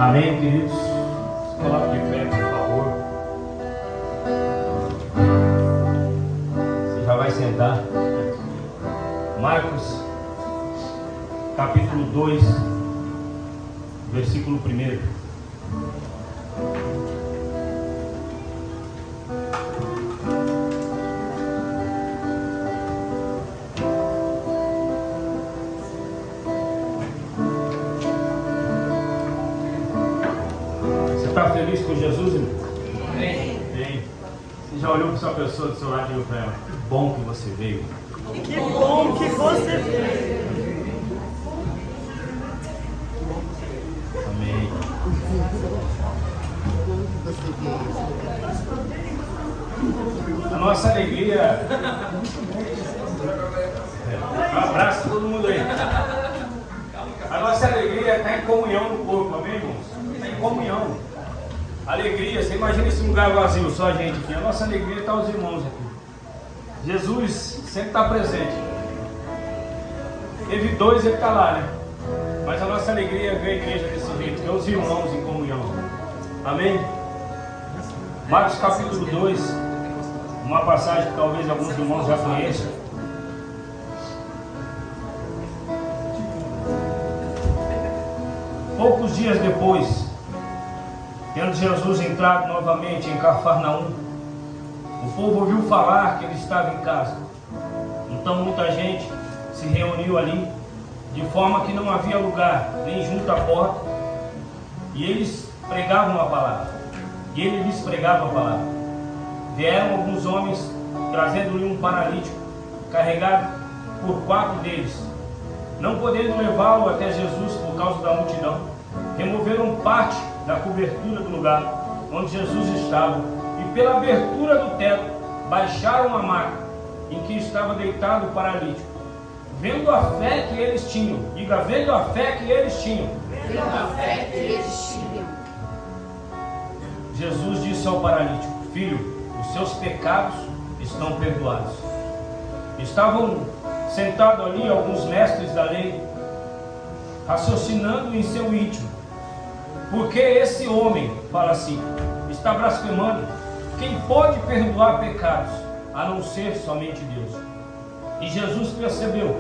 Amém, queridos? Se coloque de pé, por favor. Você já vai sentar. Marcos, capítulo 2, versículo 1. Está feliz com Jesus, irmão? Amém. Você já olhou para sua pessoa do seu lado e falou para ela: que bom que você veio. Que bom que você veio. Amém. A nossa alegria. Um abraço a todo mundo aí. A nossa alegria está em comunhão no corpo, amém, irmãos? Está em comunhão. Alegria, você imagina esse lugar vazio, só a gente aqui. A nossa alegria está os irmãos aqui. Jesus sempre está presente. Teve dois, ele está lá, né? Mas a nossa alegria é ver a igreja desse jeito, ver os irmãos em comunhão. Amém? Marcos capítulo 2, uma passagem que talvez alguns irmãos já conheçam. Poucos dias depois, tendo Jesus entrado novamente em Cafarnaum, o povo ouviu falar que ele estava em casa. Então muita gente se reuniu ali, de forma que não havia lugar, nem junto à porta, e eles pregavam a palavra. E ele lhes pregava a palavra. Vieram alguns homens, trazendo-lhe um paralítico, carregado por 4 deles. Não podendo levá-lo até Jesus por causa da multidão, removeram parte da cobertura do lugar onde Jesus estava, e pela abertura do teto baixaram a maca em que estava deitado o paralítico. Vendo a fé que eles tinham, diga, vendo a fé que eles tinham, Vendo a fé que eles tinham, Jesus disse ao paralítico: filho, os seus pecados estão perdoados. Estavam sentados ali alguns mestres da lei, raciocinando em seu íntimo: porque esse homem, fala assim, está blasfemando? Quem pode perdoar pecados, a não ser somente Deus? E Jesus percebeu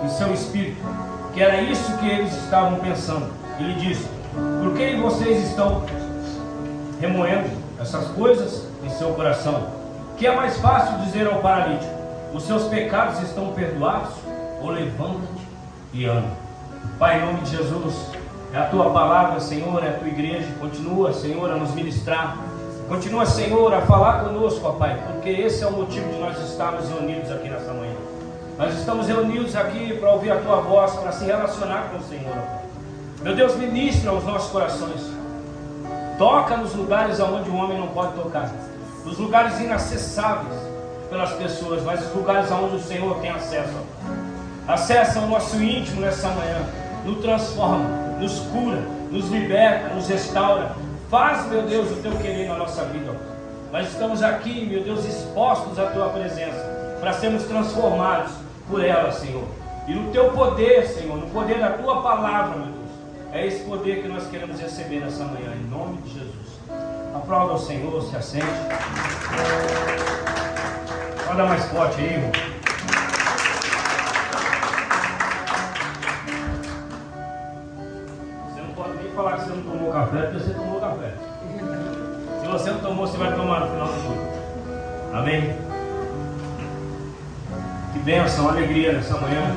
em seu espírito que era isso que eles estavam pensando. Ele disse: por que vocês estão remoendo essas coisas em seu coração? Que é mais fácil dizer ao paralítico: os seus pecados estão perdoados? Ou levanta-te e anda. Pai, em nome de Jesus, é a tua palavra, Senhor, é a tua igreja. Continua, Senhor, a nos ministrar. Continua, Senhor, a falar conosco, ó Pai, porque esse é o motivo de nós estarmos reunidos aqui nessa manhã. Nós estamos reunidos aqui para ouvir a tua voz, para se relacionar com o Senhor, ó Pai. Meu Deus, ministra os nossos corações. Toca nos lugares onde o homem não pode tocar, nos lugares inacessáveis pelas pessoas, mas os lugares onde o Senhor tem acesso, ó Pai. Acessa o nosso íntimo nessa manhã, nos transforma, nos cura, nos liberta, nos restaura. Faz, meu Deus, o teu querer na nossa vida. Nós estamos aqui, meu Deus, expostos à tua presença, para sermos transformados por ela, Senhor. E no teu poder, Senhor, no poder da tua palavra, meu Deus, é esse poder que nós queremos receber nessa manhã, em nome de Jesus. Aplauda ao Senhor, se assente. Pode dar mais forte aí, irmão. Falar que você não tomou café, porque você tomou café. Se você não tomou, você vai tomar no final do culto. Amém? Que bênção, alegria nessa manhã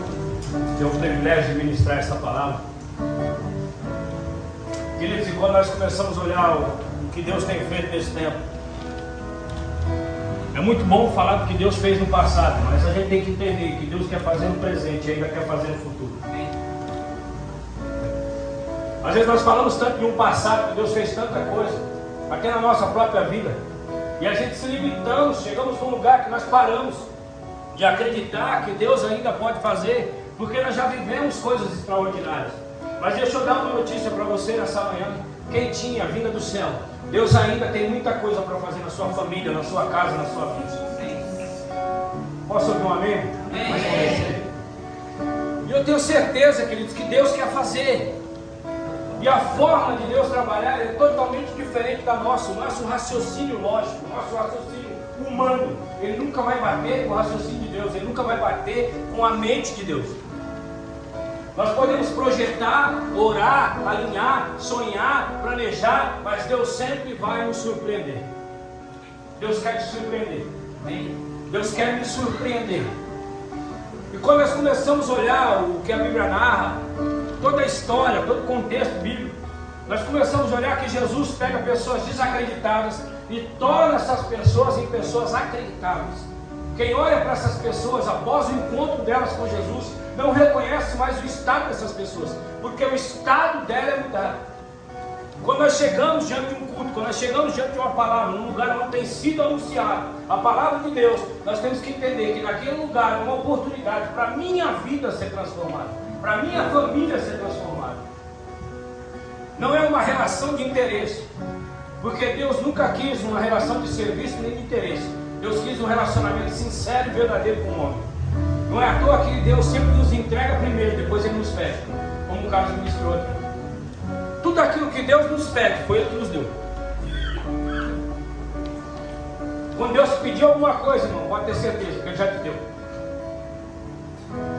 ter o privilégio de ministrar essa palavra. Queridos, e quando nós começamos a olhar o que Deus tem feito nesse tempo, é muito bom falar do que Deus fez no passado, mas a gente tem que entender que Deus quer fazer no presente e ainda quer fazer no futuro. Às vezes nós falamos tanto de um passado, que Deus fez tanta coisa, até na nossa própria vida, e a gente se limitamos, chegamos num lugar que nós paramos de acreditar que Deus ainda pode fazer, porque nós já vivemos coisas extraordinárias. Mas deixa eu dar uma notícia para você nessa manhã, quentinha, vinda do céu. Deus ainda tem muita coisa para fazer na sua família, na sua casa, na sua vida. Posso ouvir um amém? Amém. E eu tenho certeza, queridos, que Deus quer fazer. E a forma de Deus trabalhar é totalmente diferente da nossa. O nosso raciocínio lógico, o nosso raciocínio humano, ele nunca vai bater com o raciocínio de Deus, ele nunca vai bater com a mente de Deus. Nós podemos projetar, orar, alinhar, sonhar, planejar, mas Deus sempre vai nos surpreender. Deus quer te surpreender. Deus quer me surpreender. E quando nós começamos a olhar o que a Bíblia narra, toda a história, todo o contexto bíblico, nós começamos a olhar que Jesus pega pessoas desacreditadas e torna essas pessoas em pessoas acreditáveis. Quem olha para essas pessoas após o encontro delas com Jesus, não reconhece mais o estado dessas pessoas, porque o estado dela é mudado. Quando nós chegamos diante de um culto, quando nós chegamos diante de uma palavra, num lugar onde tem sido anunciado a palavra de Deus, nós temos que entender que naquele lugar é uma oportunidade para a minha vida ser transformada, para a minha família ser transformada. Não é uma relação de interesse, porque Deus nunca quis uma relação de serviço nem de interesse. Deus quis um relacionamento sincero e verdadeiro com o homem. Não é à toa que Deus sempre nos entrega primeiro, depois Ele nos pede, como o Carlos ministrou aqui. Tudo aquilo que Deus nos pede, foi Ele que nos deu. Quando Deus te pediu alguma coisa, irmão, pode ter certeza que Ele já te deu.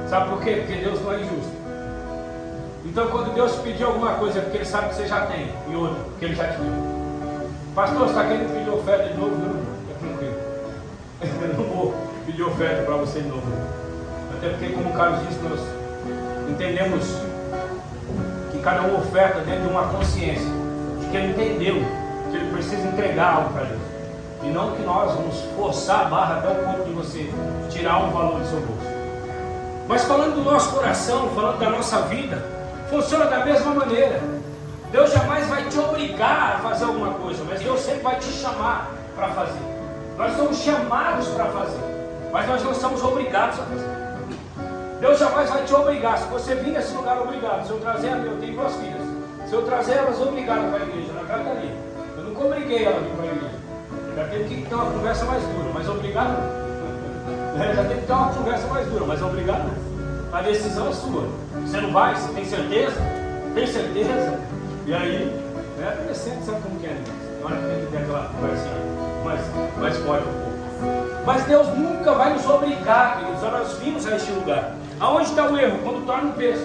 Sabe por quê? Porque Deus não é injusto. Então quando Deus te pediu alguma coisa, é porque Ele sabe que você já tem, e outra, porque Ele já te deu. Pastor, você está querendo pedir oferta de novo? Não, é tranquilo. Eu não vou pedir oferta para você de novo. Até porque, como o Carlos disse, nós entendemos que cada um oferta dentro de uma consciência de que ele entendeu que ele precisa entregar algo para Deus, e não que nós vamos forçar a barra até o ponto de você tirar um valor do seu bolso. Mas falando do nosso coração, falando da nossa vida, funciona da mesma maneira. Deus jamais vai te obrigar a fazer alguma coisa, mas Deus sempre vai te chamar para fazer. Nós somos chamados para fazer, mas nós não somos obrigados a fazer. Deus jamais vai te obrigar. Se você vir nesse lugar obrigado, se eu trazer a minha, eu tenho 2 filhas, se eu trazer elas obrigadas para a igreja, na casa ali, eu nunca obriguei ela a vir para a igreja. Já teve que ter uma conversa mais dura, mas obrigado não. Já teve que ter uma conversa mais dura, mas obrigado não. A decisão é sua. Você não vai? Você tem certeza? Tem certeza? E aí, adolescente sabe como que é, né? Na hora que tem que ter aquela conversinha mais forte um pouco. Mas Deus nunca vai nos obrigar, queridos, a nós vimos a este lugar. Aonde está o erro? Quando torna um peso.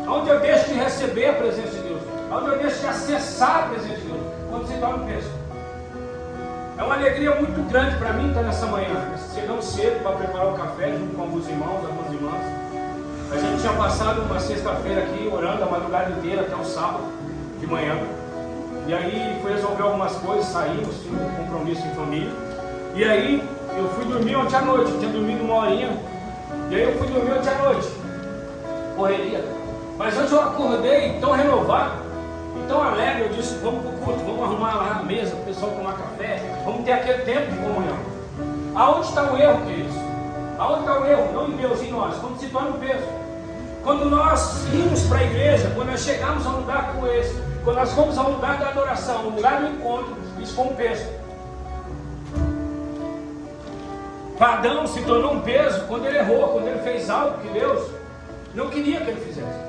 Aonde eu deixo de receber a presença de Deus? Aonde eu deixo de acessar a presença de Deus? Quando se torna um peso. É uma alegria muito grande para mim estar nessa manhã. Chegamos cedo para preparar o café junto com alguns irmãos, algumas irmãs. A gente tinha passado uma sexta-feira aqui orando a madrugada inteira até o sábado de manhã. E aí foi resolver algumas coisas, saímos, tinha um compromisso em família. E aí eu fui dormir ontem à noite, eu tinha dormido 1 horinha. E aí eu fui dormir ontem à noite. Correria. Mas hoje eu acordei tão renovado, e tão alegre, eu disse, vamos para o culto, vamos arrumar lá a mesa para o pessoal tomar café, vamos ter aquele tempo de comunhão. Aonde está o erro, queridos? Aonde está o erro? Não em Deus, em nós, quando se torna um peso. Quando nós irmos para a igreja, quando nós chegamos a um lugar como esse, quando nós fomos ao lugar da adoração, ao lugar do encontro, isso foi um peso. Adão se tornou um peso quando ele errou, quando ele fez algo que Deus não queria que ele fizesse.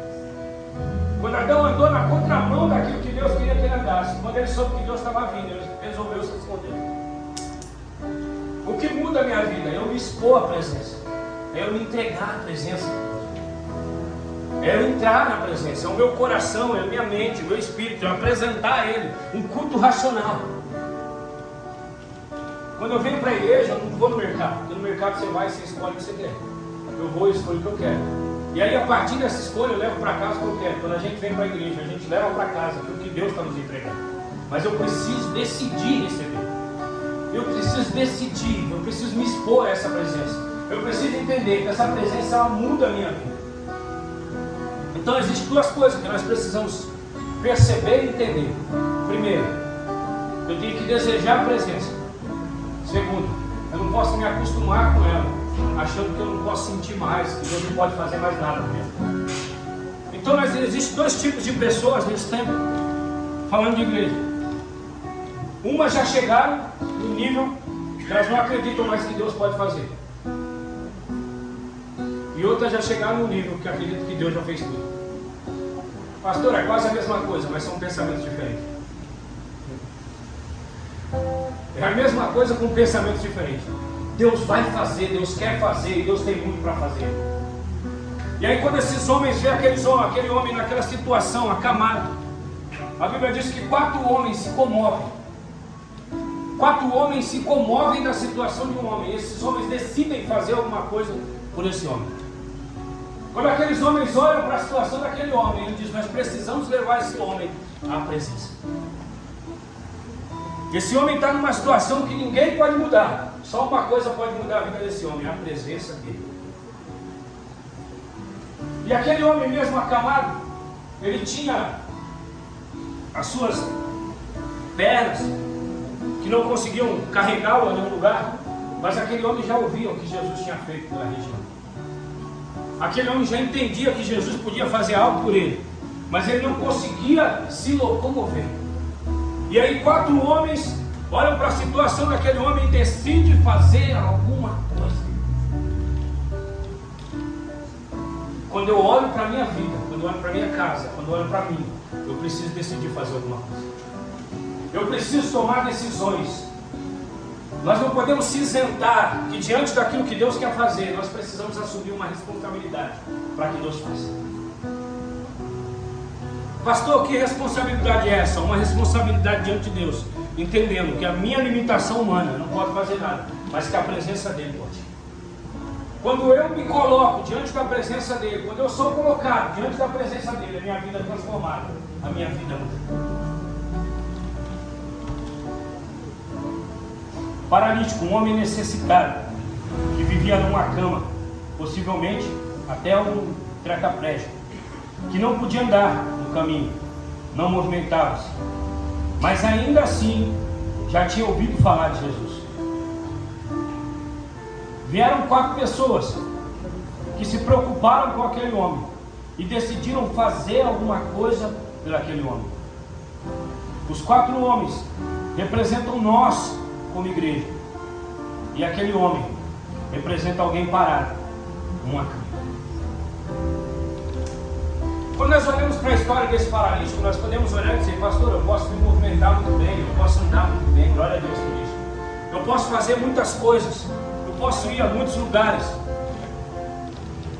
Quando Adão andou na contramão daquilo que Deus queria que ele andasse, quando ele soube que Deus estava vindo, ele resolveu se esconder. O que muda a minha vida? É eu me expor à presença, é eu me entregar à presença, é eu entrar na presença, é o meu coração, é a minha mente, o meu espírito, é eu apresentar a Ele um culto racional. Quando eu venho para a igreja, eu não vou no mercado, porque no mercado você vai e você escolhe o que você quer. Eu vou e escolho o que eu quero. E aí, a partir dessa escolha, eu levo para casa o que eu quero. Quando a gente vem para a igreja, a gente leva para casa aquilo que Deus está nos entregando. Mas eu preciso decidir receber. Eu preciso decidir, eu preciso me expor a essa presença. Eu preciso entender que essa presença ela muda a minha vida. Então, existem 2 coisas que nós precisamos perceber e entender. Primeiro, eu tenho que desejar a presença. Segundo, eu não posso me acostumar com ela, achando que eu não posso sentir mais, que Deus não pode fazer mais nada mesmo. Então existem 2 tipos de pessoas nesse tempo, falando de igreja. Uma já chegaram no nível que elas não acreditam mais que Deus pode fazer. E outras já chegaram no nível que acreditam que Deus já fez tudo. Pastor, é quase a mesma coisa, mas são pensamentos diferentes. É a mesma coisa com pensamentos diferentes. Deus vai fazer, Deus quer fazer, e Deus tem muito para fazer. E aí quando esses homens veem aquele homem naquela situação, acamado, a Bíblia diz que 4 homens se comovem. 4 homens se comovem da situação de um homem. E esses homens decidem fazer alguma coisa por esse homem. Quando aqueles homens olham para a situação daquele homem, ele diz: nós precisamos levar esse homem à presença. Esse homem está numa situação que ninguém pode mudar. Só uma coisa pode mudar a vida desse homem: a presença dele. E aquele homem mesmo acamado, ele tinha as suas pernas que não conseguiam carregá-lo a nenhum lugar, mas aquele homem já ouvia o que Jesus tinha feito pela região. Aquele homem já entendia que Jesus podia fazer algo por ele, mas ele não conseguia se locomover. E aí 4 homens olham para a situação daquele homem e decidem fazer alguma coisa. Quando eu olho para a minha vida, quando eu olho para a minha casa, quando eu olho para mim, eu preciso decidir fazer alguma coisa. Eu preciso tomar decisões. Nós não podemos se isentar que diante daquilo que Deus quer fazer, nós precisamos assumir uma responsabilidade para que Deus faça. Pastor, que responsabilidade é essa? Uma responsabilidade diante de Deus, entendendo que a minha limitação humana não pode fazer nada, mas que a presença dele pode. Quando eu me coloco diante da presença dele, quando eu sou colocado diante da presença dele, a minha vida é transformada, a minha vida muda. Paralítico, um homem necessitado, que vivia numa cama, possivelmente até um tetraplégico, que não podia andar no caminho, não movimentava-se, mas ainda assim já tinha ouvido falar de Jesus. Vieram 4 pessoas que se preocuparam com aquele homem e decidiram fazer alguma coisa por aquele homem. Os 4 homens representam nós como igreja, e aquele homem representa alguém parado numa cama. Quando nós olhamos para a história desse paralítico, nós podemos olhar e dizer: pastor, eu posso me movimentar muito bem, eu posso andar muito bem, glória a Deus por isso, eu posso fazer muitas coisas, eu posso ir a muitos lugares.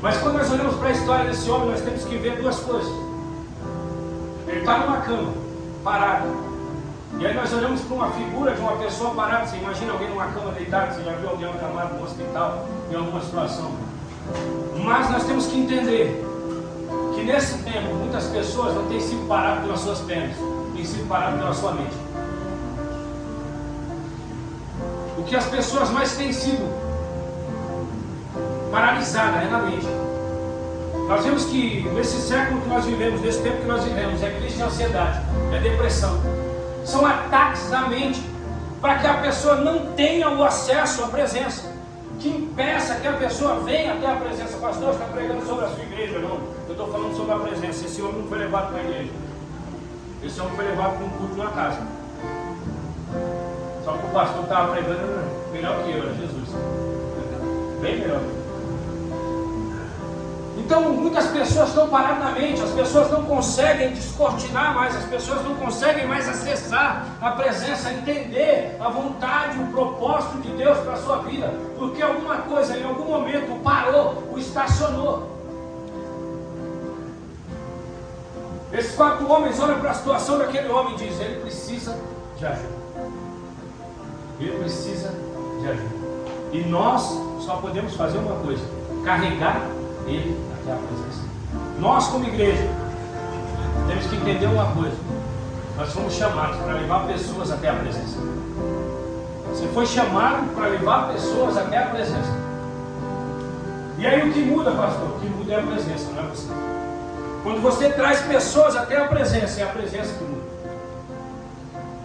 Mas quando nós olhamos para a história desse homem, nós temos que ver 2 coisas. Ele está numa cama, parado. E aí nós olhamos para uma figura de uma pessoa parada. Você imagina alguém numa cama deitado? Você já viu alguém acamado no hospital em alguma situação? Mas nós temos que entender que nesse tempo muitas pessoas não têm sido paradas pelas suas pernas, têm sido paradas pela sua mente. O que as pessoas mais têm sido paralisadas é na mente. Nós vemos que nesse século que nós vivemos, nesse tempo que nós vivemos, é crise de ansiedade, é depressão. São ataques à mente, para que a pessoa não tenha o acesso à presença, que impeça que a pessoa venha até a presença. Pastor, está pregando sobre a sua igreja? Não, eu estou falando sobre a presença. Esse homem não foi levado para a igreja, esse homem foi levado para um culto na casa. Só que o pastor estava pregando melhor que eu, era Jesus, bem melhor. Então muitas pessoas estão paradas na mente, as pessoas não conseguem descortinar mais, as pessoas não conseguem mais acessar a presença, entender a vontade, o propósito de Deus para a sua vida, porque alguma coisa em algum momento parou, o estacionou. Esses 4 homens olham para a situação daquele homem e dizem: ele precisa de ajuda, ele precisa de ajuda, e nós só podemos fazer uma coisa: carregar ele até a presença. Nós como igreja temos que entender uma coisa: nós fomos chamados para levar pessoas até a presença. Você foi chamado para levar pessoas até a presença. E aí o que muda, pastor? O que muda é a presença, não é você. Quando você traz pessoas até a presença, é a presença que muda.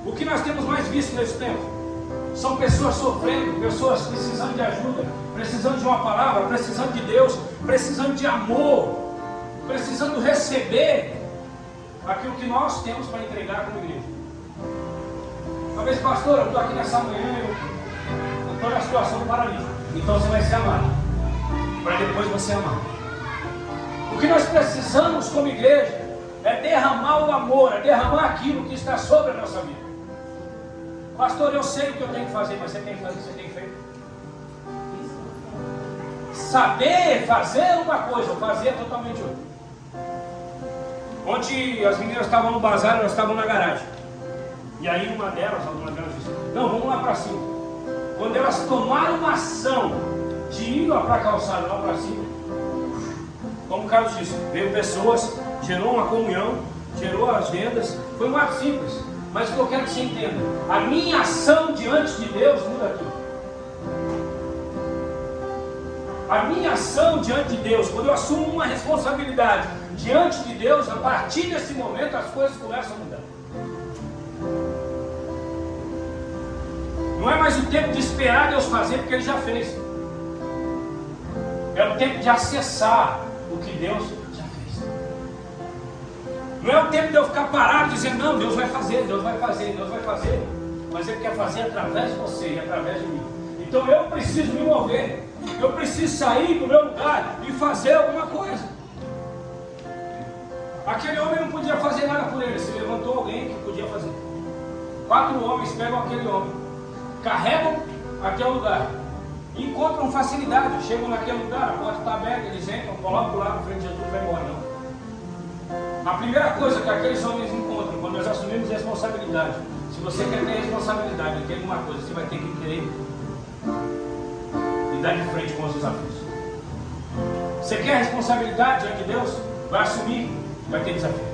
O que nós temos mais visto nesse tempo são pessoas sofrendo, pessoas precisando de ajuda, precisando de uma palavra, precisando de Deus, precisando de amor, precisando receber aquilo que nós temos para entregar como igreja. Talvez, pastor, eu estou aqui nessa manhã, eu estou na situação do paralítico. Então você vai ser amado, para depois você amar. O que nós precisamos como igreja É derramar o amor, é derramar aquilo que está sobre a nossa vida. Pastor, eu sei o que eu tenho que fazer, mas você tem que fazer, você tem feito. Saber fazer uma coisa, fazer totalmente outra. Ontem as meninas estavam no bazar, elas estavam na garagem. E aí uma delas disse, não, vamos lá para cima. Quando elas tomaram uma ação de ir lá para a calçada, lá para cima, como o Carlos disse, veio pessoas, gerou uma comunhão, gerou as vendas, foi um ato simples. Mas o que eu quero que você entenda, a minha ação diante de Deus muda tudo. A minha ação diante de Deus, quando eu assumo uma responsabilidade diante de Deus, a partir desse momento as coisas começam a mudar. Não é mais o tempo de esperar Deus fazer, porque Ele já fez. É o tempo de acessar o que Deus já fez. Não é o tempo de eu ficar parado dizendo, não, Deus vai fazer, Deus vai fazer, Deus vai fazer. Mas Ele quer fazer através de você e através de mim. Então eu preciso me mover. Eu preciso sair do meu lugar e fazer alguma coisa. Aquele homem não podia fazer nada por ele. Se levantou alguém que podia fazer. 4 homens pegam aquele homem, carregam até o lugar, encontram facilidade, chegam naquele lugar, a porta está aberta, eles entram, colocam lá na frente de Jesus e vai embora. Não. A primeira coisa que aqueles homens encontram quando nós assumimos responsabilidade, se você quer ter responsabilidade em alguma coisa, você vai ter que querer e dar de frente com os desafios. Você quer responsabilidade diante de Deus? Vai assumir, vai ter desafio.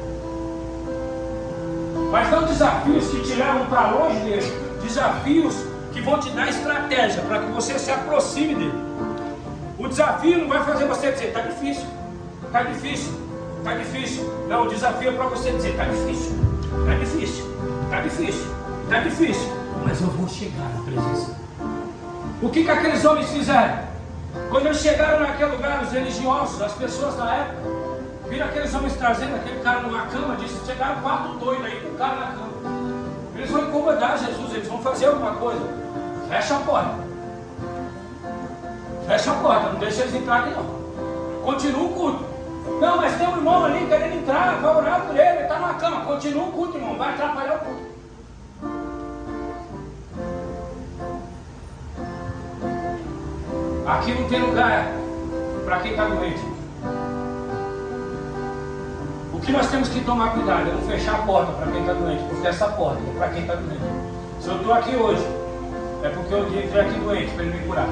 Mas não desafios que te levam para longe dele. Desafios que vão te dar estratégia para que você se aproxime dele. O desafio não vai fazer você dizer, está difícil, está difícil, está difícil. Não, o desafio é para você dizer, está difícil, está difícil, está difícil, está difícil. Mas eu vou chegar na presença. O que aqueles homens fizeram? Quando eles chegaram naquele lugar, os religiosos, as pessoas da época, viram aqueles homens trazendo aquele cara numa cama, disse, chegaram 4 doidos aí com o cara na cama. Eles vão incomodar Jesus, eles vão fazer alguma coisa. Fecha a porta. Fecha a porta, não deixa eles entrarem não. Continua o culto. Não, mas tem um irmão ali querendo entrar, vai orar por ele está na cama. Continua o culto, irmão, vai atrapalhar o culto. Aqui não tem lugar para quem está doente. O que nós temos que tomar cuidado é não fechar a porta para quem está doente, porque essa porta é para quem está doente. Se eu estou aqui hoje, é porque eu entrei aqui doente para Ele me curar.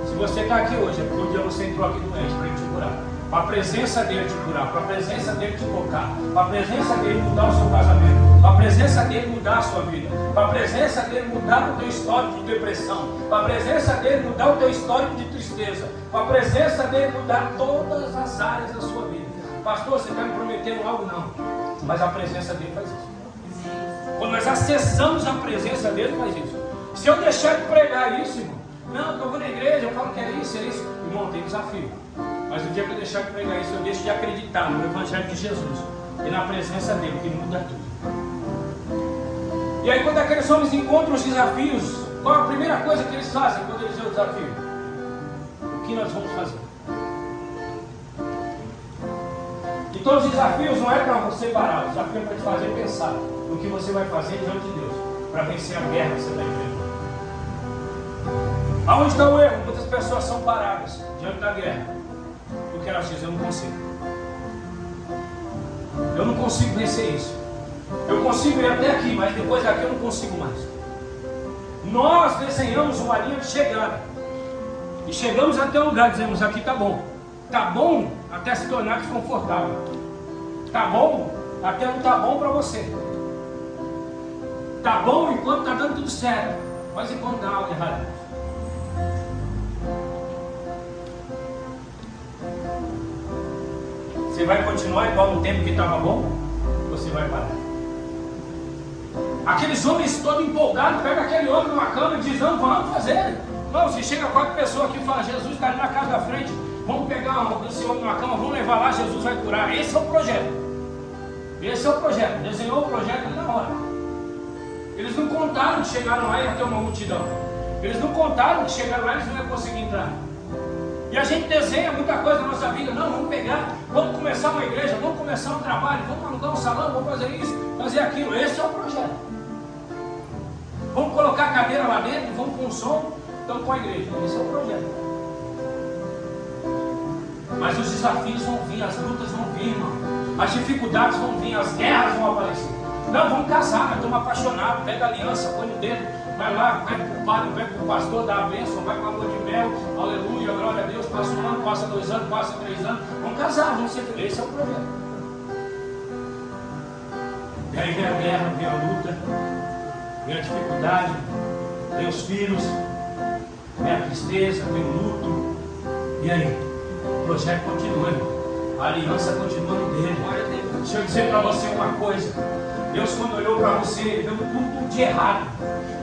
Se você está aqui hoje, é porque um dia você entrou aqui doente para Ele te curar. Para a presença dele te curar, para a presença dele te tocar, para a presença dele mudar o seu casamento, para a presença dele mudar a sua vida, para a presença dele mudar o teu histórico de depressão, para a presença dele mudar o teu histórico de tristeza, para a presença dele mudar todas as áreas da sua vida. Pastor, você está me prometendo algo? Não, mas a presença dele faz isso. Quando nós acessamos a presença dele, faz isso. Se eu deixar de pregar isso, irmão, não, eu vou na igreja, eu falo que é isso, irmão, tem desafio. Mas o dia que eu deixar de pregar isso, eu deixo de acreditar no Evangelho de Jesus e na presença dele, que muda tudo. E aí, quando aqueles homens encontram os desafios, qual a primeira coisa que eles fazem quando eles veem o desafio? O que nós vamos fazer? Então, os desafios não é para você parar, o desafio é para te fazer pensar no que você vai fazer diante de Deus para vencer a guerra que você está enfrentando. Aonde está o erro? Muitas pessoas são paradas diante da guerra. Porque elas dizem, eu não consigo. Eu não consigo vencer isso. Eu consigo ir até aqui, mas depois daqui eu não consigo mais. Nós desenhamos uma linha de chegada. E chegamos até o lugar, dizemos, aqui está bom. Está bom até se tornar desconfortável. Está bom até não está bom para você. Está bom enquanto está dando tudo certo. Mas enquanto dá algo errado. Você vai continuar igual no tempo que estava bom? Ou você vai parar? Aqueles homens todos empolgados, pega aquele homem numa cama e diz, não, vamos fazer. Não, se chega 4 pessoas aqui e fala, Jesus está ali na casa da frente, vamos pegar esse homem numa cama, vamos levar lá, Jesus vai curar. Esse é o projeto. Esse é o projeto. Desenhou o projeto ali na hora. Eles não contaram que chegaram lá e ia ter uma multidão. Eles não contaram que chegaram lá e eles não iam conseguir entrar. E a gente desenha muita coisa na nossa vida. Não, vamos pegar, vamos começar uma igreja, vamos começar um trabalho, vamos alugar um salão, vamos fazer isso, fazer aquilo. Esse é o projeto. Vamos colocar a cadeira lá dentro, vamos com o som, então com a igreja. Esse é o projeto. Mas os desafios vão vir, as lutas vão vir, irmão. As dificuldades vão vir, as guerras vão aparecer. Não, vamos casar, nós estamos apaixonados. Pega a aliança, põe no dedo, vai lá, vai para o padre, vai para o pastor, dá a bênção, vai para a lua de mel, aleluia, glória a Deus. Passa um ano, passa 2 anos, passa 3 anos. Vamos casar, vamos ser felizes. Esse é o projeto. E aí vem a guerra, vem a luta, vem a dificuldade, vem os filhos, vem a tristeza, vem o luto. E aí? O projeto continua, a aliança continua no dele. Deixa eu dizer para você uma coisa. Deus, quando olhou para você, ele viu tudo de errado.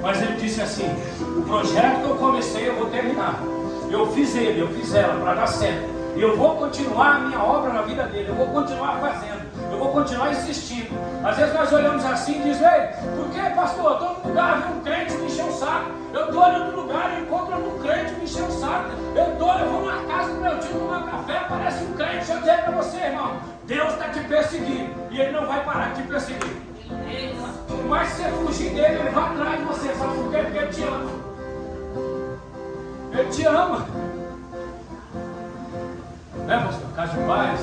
Mas ele disse assim: o projeto que eu comecei, eu vou terminar. Eu fiz ele, eu fiz ela para dar certo. E eu vou continuar a minha obra na vida dele. Eu vou continuar fazendo. Eu vou continuar insistindo. Às vezes nós olhamos assim e dizemos: ei, por que, pastor? Estou no lugar, vi um crente me encher o saco. Eu estou em outro lugar e encontro outro crente me encher o saco. Eu vou numa casa do meu tio tomar café, aparece um crente. Deixa eu dizer para você, irmão, Deus está te perseguindo e ele não vai parar de te perseguir. Por mais que você fugir dele, ele vai atrás de você. Sabe por quê? Porque ele te ama. Ele te ama. Né, pastor? Casa de paz.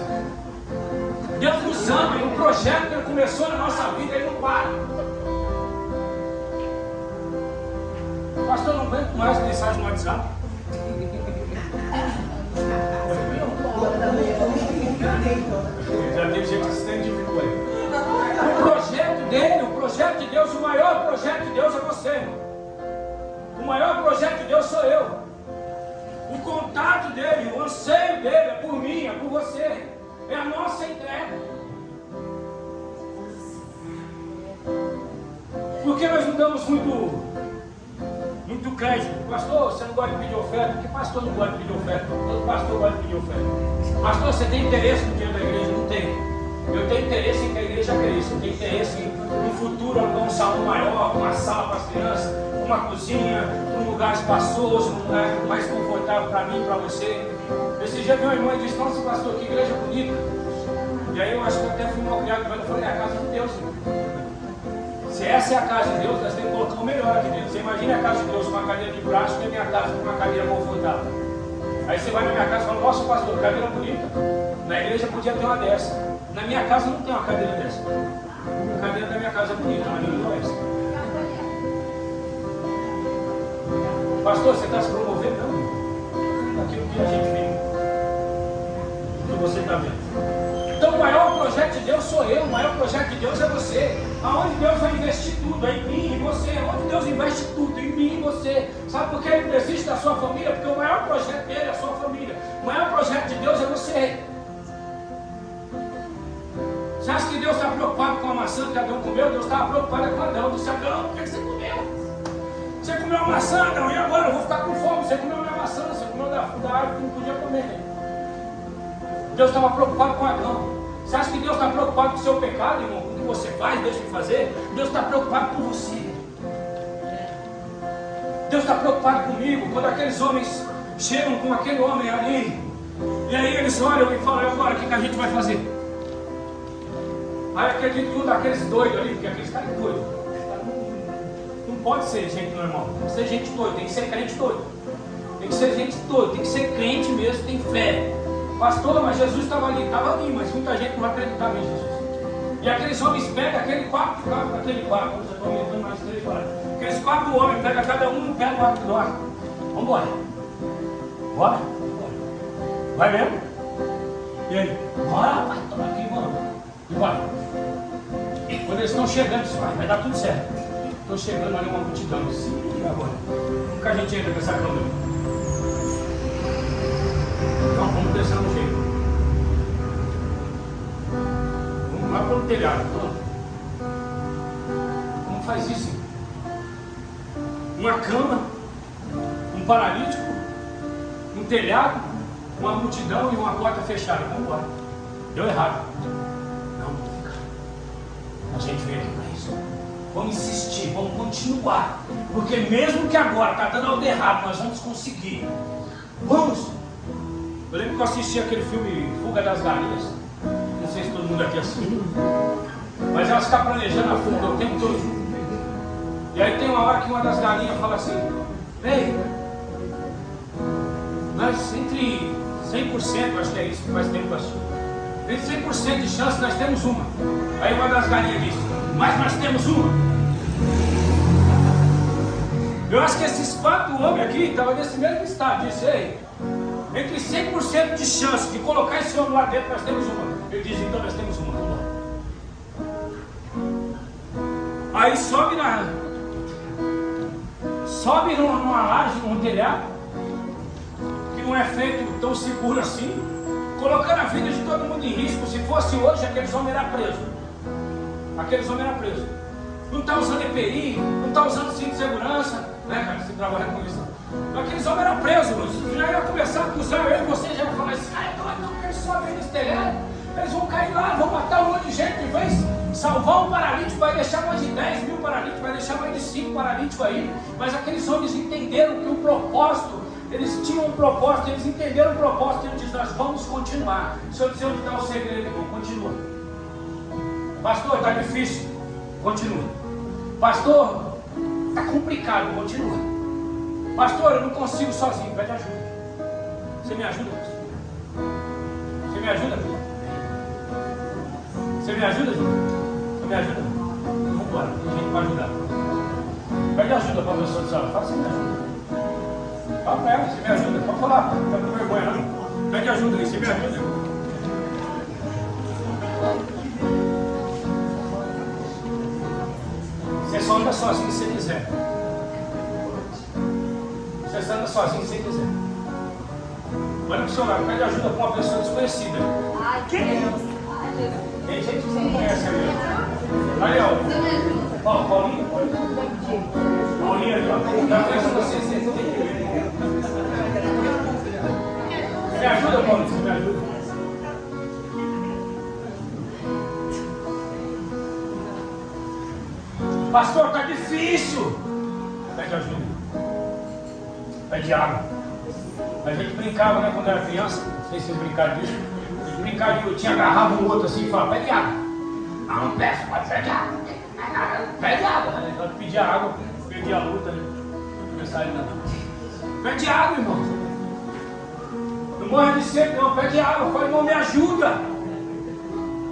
Deus nos ama e o projeto que ele começou na nossa vida, ele não para. Pastor, eu não aguento mais mensagem no WhatsApp. Já tem gente que se identificou aí. O projeto dele, o projeto de Deus, o maior projeto de Deus é você, irmão. O maior projeto de Deus sou eu. O contato dele, o anseio dele é por mim, é por você. É a nossa entrega. Porque nós não damos muito crédito. Pastor, você não gosta de pedir oferta? Por que pastor não gosta de pedir oferta? Todo pastor gosta de pedir oferta. Pastor, você tem interesse no dinheiro da igreja? Não tem. Eu tenho interesse em que a igreja cresça. Eu tenho interesse no futuro alugar um salão maior, uma sala para as crianças, uma cozinha, um lugar espaçoso, um lugar mais confortável para mim e para você. Esse dia meu irmão disse: nossa, pastor, que igreja bonita. E aí eu acho que eu até fui mal criado com ele. Eu falei: é a casa de Deus, irmão. Se essa é a casa de Deus, nós temos que colocar o melhor aqui dentro. Você imagina a casa de Deus com uma cadeira de plástico e a minha casa com uma cadeira confortável. Aí você vai na minha casa e fala: nossa, pastor, cadeira bonita. Na igreja podia ter uma dessa. Na minha casa não tem uma cadeira dessa. A cadeira da minha casa é bonita, mas não é essa. Pastor, você está se promovendo? Não. Aquilo que a gente vê. O que você está vendo. Então o maior projeto de Deus sou eu. O maior projeto de Deus é você. Aonde Deus vai investir tudo? É em mim, em você. Onde Deus investe tudo? Em mim, em você. Sabe por que ele desiste da sua família? Porque o maior projeto dele é a sua família. O maior projeto de Deus é você. Você acha que Deus está preocupado com a maçã que Adão comeu? Deus estava preocupado com Adão. Disse: Adão, por que você comeu? Você comeu a maçã, Adão, e agora? Eu vou ficar com fome. Você comeu a minha maçã, você comeu da árvore que não podia comer. Deus estava preocupado com Adão. Você acha que Deus está preocupado com o seu pecado, irmão? Com o que você faz, deixa de fazer? Deus está preocupado com você. Deus está preocupado comigo. Quando aqueles homens chegam com aquele homem ali, e aí eles olham e falam: agora, o que a gente vai fazer? Aí acredito que um daqueles doidos ali, porque aqueles caras doidos, não pode ser gente normal, tem que ser gente doida, tem que ser crente doido, tem que ser gente doida, tem que ser crente mesmo, tem fé. Pastor, mas Jesus estava ali, mas muita gente não vai acreditar em Jesus. E aqueles homens pegam aquele quarto, aqueles 4 homens, pega cada um, pega o arco do arco. Vamos embora. Bora? Vai mesmo? E aí? Bora, rapaz, toma aqui, vamos. E vai. Quando eles estão chegando, vai dar tudo certo. Estão chegando ali uma multidão. Sim, agora. Como que a gente entra com essa câmera? Então vamos descer no jeito. Vamos lá pelo telhado todo. Como faz isso? Uma cama, um paralítico, um telhado, uma multidão e uma porta fechada. Vamos embora. Deu errado. A gente veio aqui para isso. Vamos insistir, vamos continuar. Porque mesmo que agora está dando algo errado, nós vamos conseguir. Vamos. Eu lembro que eu assisti aquele filme Fuga das Galinhas. Não sei se todo mundo aqui assistiu. Mas elas ficam planejando a fuga o tempo todo. E aí tem uma hora que uma das galinhas fala assim: ei, nós entre 100%, acho que é isso que faz tempo que eu assisti, entre 100% de chance nós temos uma. Aí uma das galinhas diz: mas nós temos uma. Eu acho que esses 4 homens aqui estavam nesse mesmo estado. Disse: ei, entre 100% de chance de colocar esse homem lá dentro, nós temos uma. Ele diz: então nós temos uma. Aí sobe numa laje, num telhado, que não é feito tão seguro assim, colocando a vida de todo mundo em risco. Se fosse hoje, aqueles homens eram presos. Não está usando EPI, não está usando cinto de segurança, né, cara? Você trabalha com isso. Aqueles homens eram presos. Já ia começar a acusar ele, você já ia falar assim: ah, então eles sobem nesse telhado, eles vão cair lá, vão matar um monte de gente, de vez salvar um paralítico, vai deixar mais de 10 mil paralíticos, vai deixar mais de 5 paralíticos aí. Mas aqueles homens entenderam que o propósito, eles tinham um propósito, eles entenderam o propósito, e eles disseram: nós vamos continuar. Se eu dizer onde está o segredo, irmão, continua. Pastor, está difícil, continua. Pastor, está complicado, continua. Pastor, eu não consigo sozinho, pede ajuda. Você me ajuda, pastor? Você me ajuda, pastor? Você me ajuda, Júlio? Você me ajuda? Vamos embora, tem gente para ajudar. Pede ajuda para a pessoa de sala. Fala: você me ajuda. Fala para ela: você me ajuda. Pode falar, não está com vergonha não. Pede ajuda aí, você me ajuda. Você só anda sozinho se você quiser. Você só anda sozinho se você quiser. Olha para o seu lado, pede ajuda para uma pessoa desconhecida. Ai, que Deus. Tem gente que você não conhece ali. Aí, ó. Ó, Paulinho. Paulinho ali, ó. Já conheço você, você tem que ver. Me ajuda, Paulinho, você me ajuda. Pastor, tá difícil. Pede ajuda. Pede água. A gente brincava, né, quando era criança. Não sei se vocês brincaram disso. Brincar de eu tinha agarrado um outro assim e falava: pede água. Não peço, mas pede água. Pede água. Então pedia água, perdi a luta, né? Pede água, irmão. Não morre de sede, não. Pede água. Fala: irmão, me ajuda.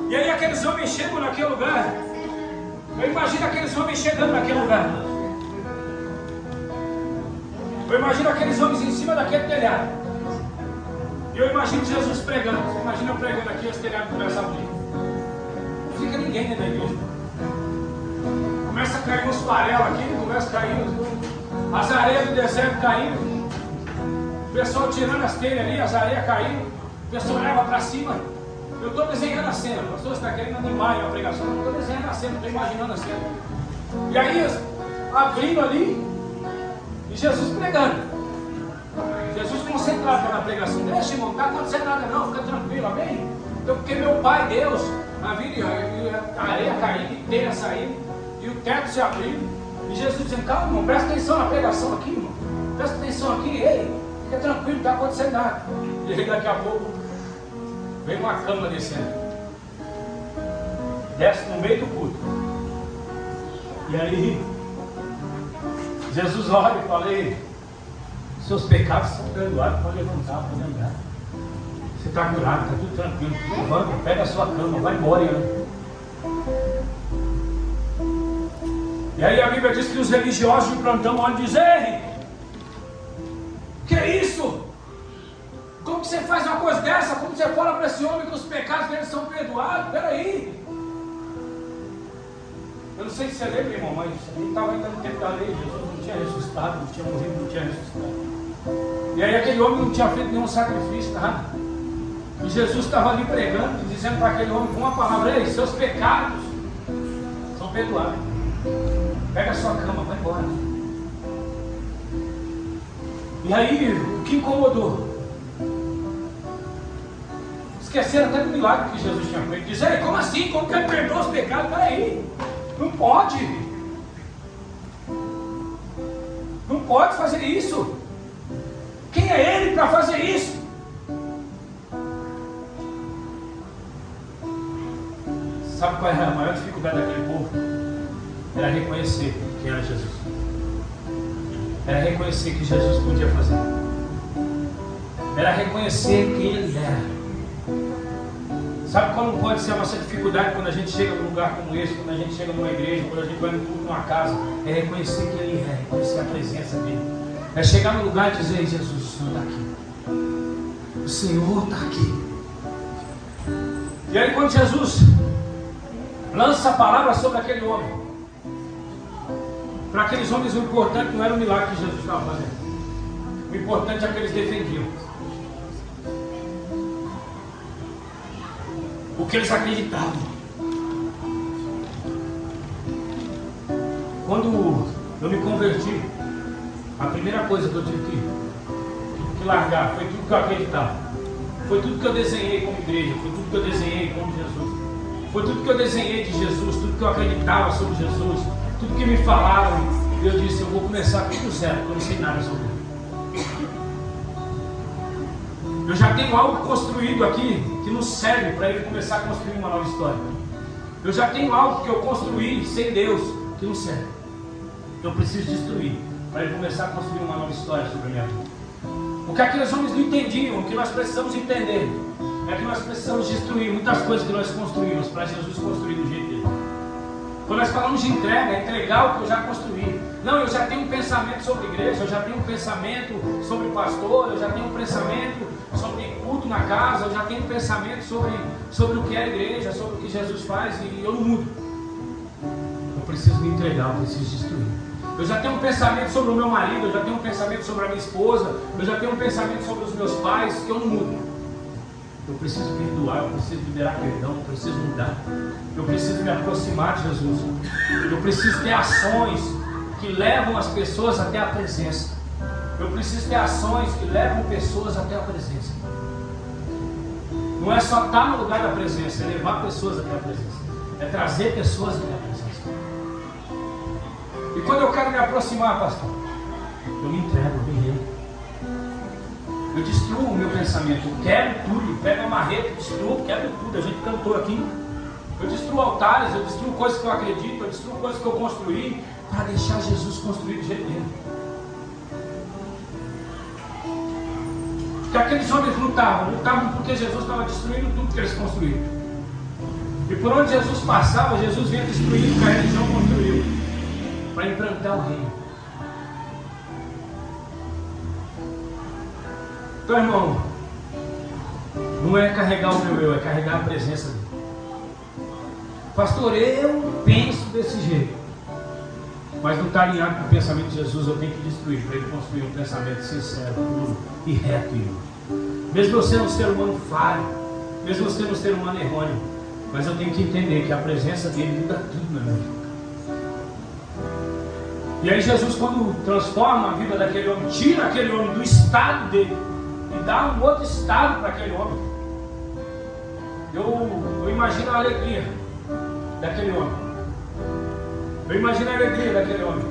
E aí aqueles homens chegam naquele lugar. Eu imagino aqueles homens chegando naquele lugar. Eu imagino aqueles homens em cima daquele telhado. E eu imagino Jesus pregando. Você imagina eu pregando aqui, esse telhado começa a abrir. Não fica ninguém dentro da igreja. Começa a cair uns farelos aqui, começa a cair as areias do deserto caindo. O pessoal tirando as telhas ali, as areias caindo. O pessoal leva para cima. Eu estou desenhando a cena. O pastor está querendo animar a pregação. Eu estou desenhando a cena, estou imaginando a cena. E aí, abrindo ali, e Jesus pregando. Jesus concentrado na pregação. Deixa, irmão, não está acontecendo nada não, fica tranquilo, amém? Então, porque meu Pai Deus, a vida, a areia caindo, e telha saindo, e o teto se abrindo, e Jesus dizendo: calma, irmão, presta atenção na pregação aqui, irmão, presta atenção aqui, ei, fica tranquilo, não está acontecendo nada. E aí daqui a pouco vem uma cama descendo, desce no meio do culto, e aí Jesus olha e fala: ei, seus pecados são perdoados, pode levantar, pode andar. Você está curado, está tudo tranquilo. Levanta, pega a sua cama, vai embora e anda. E aí a Bíblia diz que os religiosos de plantão olham e dizem: ei, que é isso? Como que você faz uma coisa dessa? Como você fala para esse homem que os pecados dele são perdoados? Peraí. Eu não sei se você lembra, irmão, mas a gente estava ainda no tempo da lei. Jesus não tinha ressuscitado, não tinha morrido, não tinha ressuscitado. E aí aquele homem não tinha feito nenhum sacrifício, tá? E Jesus estava ali pregando, dizendo para aquele homem com uma palavra: ei, seus pecados são perdoados. Pega a sua cama, vai embora. E aí, o que incomodou? Esqueceram até do milagre que Jesus tinha feito. Diz: ei, como assim? Como que ele perdoa os pecados? Peraí, não pode. Não pode fazer isso. Quem é ele para fazer isso? Sabe qual era a maior dificuldade daquele povo? Era reconhecer quem era Jesus. Era reconhecer que Jesus podia fazer. Era reconhecer quem Ele era. Sabe qual não pode ser a nossa dificuldade quando a gente chega num lugar como esse, quando a gente chega numa igreja, quando a gente vai numa casa? É reconhecer quem Ele é, reconhecer a presença dEle. É chegar no lugar e dizer: Jesus, o Senhor está aqui. O Senhor está aqui. E aí quando Jesus lança a palavra sobre aquele homem, para aqueles homens o importante não era o milagre que Jesus estava fazendo. O importante é que eles defendiam o que eles acreditavam. Quando eu me converti, a primeira coisa que eu tive que largar foi tudo que eu acreditava. Foi tudo que eu desenhei como igreja, foi tudo que eu desenhei como Jesus. Foi tudo que eu desenhei de Jesus, tudo que eu acreditava sobre Jesus, tudo que me falaram. E eu disse: eu vou começar tudo do zero, porque eu não sei nada sobre ele. Eu já tenho algo construído aqui que não serve para ele começar a construir uma nova história. Eu já tenho algo que eu construí sem Deus que não serve. Eu preciso destruir para ele começar a construir uma nova história sobre a minha vida. O que aqueles homens não entendiam, o que nós precisamos entender, é que nós precisamos destruir muitas coisas que nós construímos para Jesus construir do jeito dele. Quando nós falamos de entrega, é entregar o que eu já construí. Não, eu já tenho um pensamento sobre igreja, eu já tenho um pensamento sobre pastor, eu já tenho um pensamento sobre culto na casa, eu já tenho um pensamento sobre o que é a igreja, sobre o que Jesus faz, e eu não mudo. Eu preciso me entregar, eu preciso destruir. Eu já tenho um pensamento sobre o meu marido, eu já tenho um pensamento sobre a minha esposa, eu já tenho um pensamento sobre os meus pais, que eu não mudo. Eu preciso perdoar, eu preciso liberar perdão, eu preciso mudar. Eu preciso me aproximar de Jesus. Eu preciso ter ações que levam as pessoas até a presença. Eu preciso ter ações que levam pessoas até a presença. Não é só estar no lugar da presença, é levar pessoas até a presença. É trazer pessoas até a presença. E quando eu quero me aproximar, pastor, eu me entrego, eu me rendo. Eu destruo o meu pensamento, eu quebro tudo, eu pego a marreta, destruo, quebro tudo. A gente cantou aqui. Eu destruo altares, eu destruo coisas que eu acredito, eu destruo coisas que eu construí, para deixar Jesus construir do jeito dele. Porque aqueles homens lutavam porque Jesus estava destruindo tudo que eles construíram. E por onde Jesus passava, Jesus vinha destruindo o que a religião construiu, para implantar o reino. Então, irmão, não é carregar o meu eu, é carregar a presença dele. Pastor, eu penso desse jeito, mas não está alinhado com o pensamento de Jesus. Eu tenho que destruir para ele construir um pensamento sincero, puro e reto. Mesmo eu sendo um ser humano falho, mesmo eu sendo um ser humano errôneo, mas eu tenho que entender que a presença dele muda tudo na minha vida. E aí Jesus, quando transforma a vida daquele homem, tira aquele homem do estado dele e dá um outro estado para aquele homem. Eu imagino a alegria daquele homem. Eu imagino a alegria daquele homem.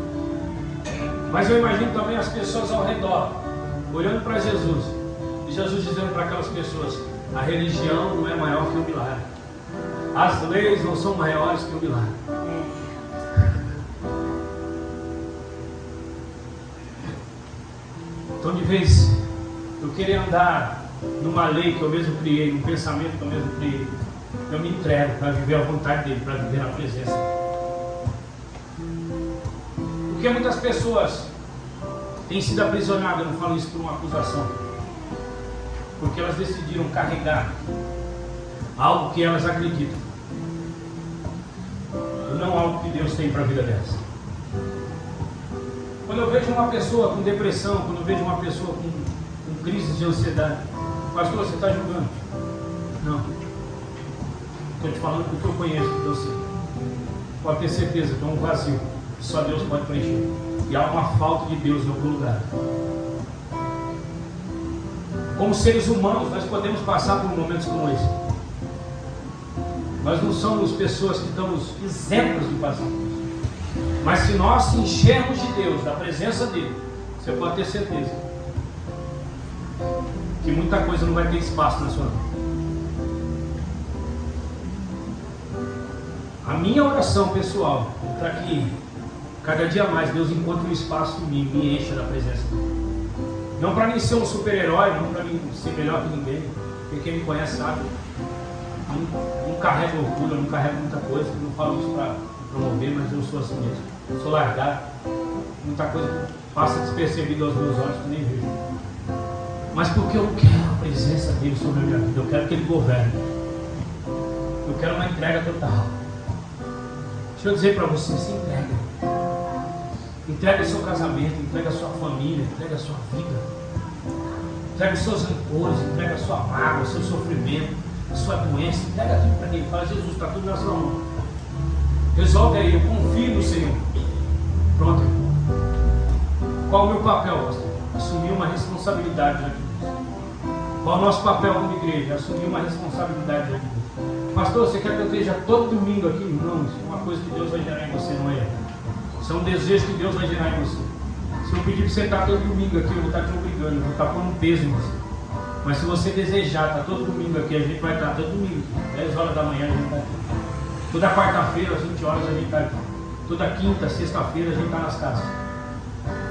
Mas eu imagino também as pessoas ao redor, olhando para Jesus. E Jesus dizendo para aquelas pessoas: a religião não é maior que o milagre. As leis não são maiores que o milagre. Então, de vez eu querer andar numa lei que eu mesmo criei, num pensamento que eu mesmo criei, eu me entrego para viver a vontade dele, para viver a presença. Porque muitas pessoas têm sido aprisionadas, eu não falo isso por uma acusação, porque elas decidiram carregar algo que elas acreditam, e não algo que Deus tem para a vida delas. Quando eu vejo uma pessoa com depressão, quando eu vejo uma pessoa com crise de ansiedade, pastor, você está julgando? Não. Estou te falando porque eu conheço, porque eu sei. Pode ter certeza que é um vazio que só Deus pode preencher. E há uma falta de Deus em algum lugar. Como seres humanos, nós podemos passar por momentos como esse. Nós não somos pessoas que estamos isentas de passar por isso. Mas se nós se enchermos de Deus, da presença dele, você pode ter certeza que muita coisa não vai ter espaço na sua vida. A minha oração pessoal é para que cada dia mais Deus encontre um espaço em mim, me encha da presença dele. Não para mim ser um super-herói, não para mim ser melhor que ninguém, porque quem me conhece sabe. Não carrego orgulho, não carrego muita coisa, não falo isso para promover, mas eu sou assim mesmo. Eu sou largado, muita coisa passa despercebida aos meus olhos que nem vejo. Mas porque eu quero a presença dele sobre a minha vida, eu quero que ele governe. Eu quero uma entrega total. Deixa eu dizer para você, se entrega. Entrega o seu casamento, entrega a sua família, entrega a sua vida. Entrega os seus rancores, entrega a sua mágoa, o seu sofrimento, a sua doença. Entrega tudo para ele. Fala, Jesus, está tudo na sua mão. Resolve aí, eu confio no Senhor. Pronto. Qual o meu papel, pastor? Assumir uma responsabilidade diante de Deus. Qual o nosso papel como igreja? Assumir uma responsabilidade diante de Deus. Pastor, você quer que eu esteja todo domingo aqui? Não, isso é uma coisa que Deus vai gerar em você, não é? Isso é um desejo que Deus vai gerar em você. Se eu pedir para você estar todo domingo aqui, eu vou estar te obrigando, eu vou estar pondo um peso em você. Mas se você desejar estar todo domingo aqui, a gente vai estar todo domingo, 10 horas da manhã a gente está aqui. Toda quarta-feira, às 20 horas a gente está aqui. Toda quinta, sexta-feira a gente está nas casas.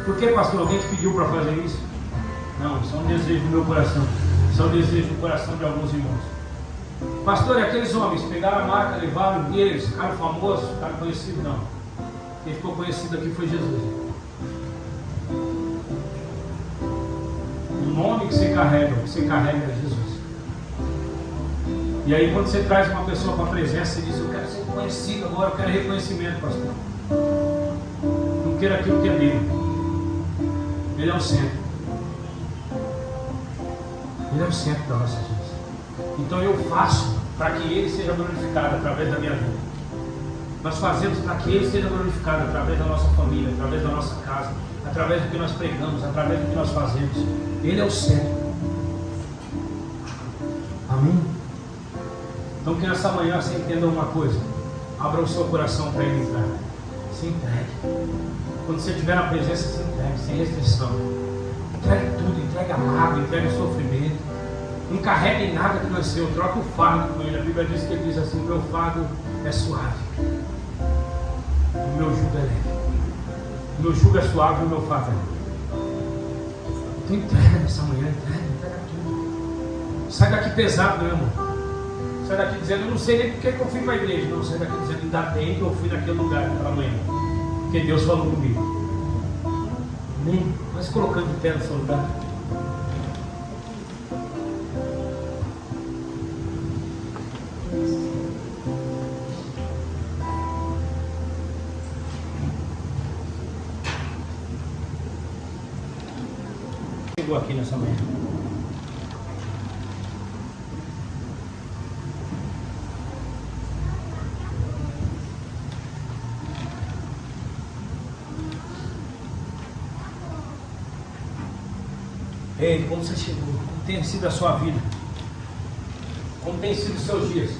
Por que, pastor? Alguém te pediu para fazer isso? Não, isso é um desejo do meu coração. Isso é um desejo do coração de alguns irmãos. Pastor, e aqueles homens pegaram a marca, levaram eles, ficaram famosos, ficaram conhecidos? Não. Quem ficou conhecido aqui foi Jesus. O nome que você carrega é Jesus. E aí quando você traz uma pessoa para a presença, você diz, eu quero ser conhecido agora, eu quero reconhecimento, pastor. Não queira aquilo que é dele. Ele é o centro. Ele é o centro da nossa vida. Então eu faço para que ele seja glorificado através da minha vida. Nós fazemos para que ele seja glorificado através da nossa família, através da nossa casa, através do que nós pregamos, através do que nós fazemos. Ele é o centro. Amém? Então que nessa manhã você entenda uma coisa. Abra o seu coração para ele entrar. Se entregue. Quando você estiver na presença, se entregue, sem restrição. Entregue tudo, entregue a mágoa, entregue o sofrimento. Não carregue nada que não é seu. Troca o fardo com ele. A Bíblia diz que ele diz assim, o meu fardo é suave. O meu jugo é leve. O meu jugo é suave e o meu fardo é leve. Então entrega nessa manhã, entrega tudo. Sai daqui pesado, meu irmão. Sai daqui dizendo, eu não sei nem por que eu fui para a igreja. Não, sai daqui dizendo, ainda bem que eu fui naquele lugar naquela manhã. Porque Deus falou comigo. Amém? Mas colocando de pé no seu lugar. Chegou aqui nessa manhã. Ei, como você chegou? Como tem sido a sua vida? Como tem sido os seus dias?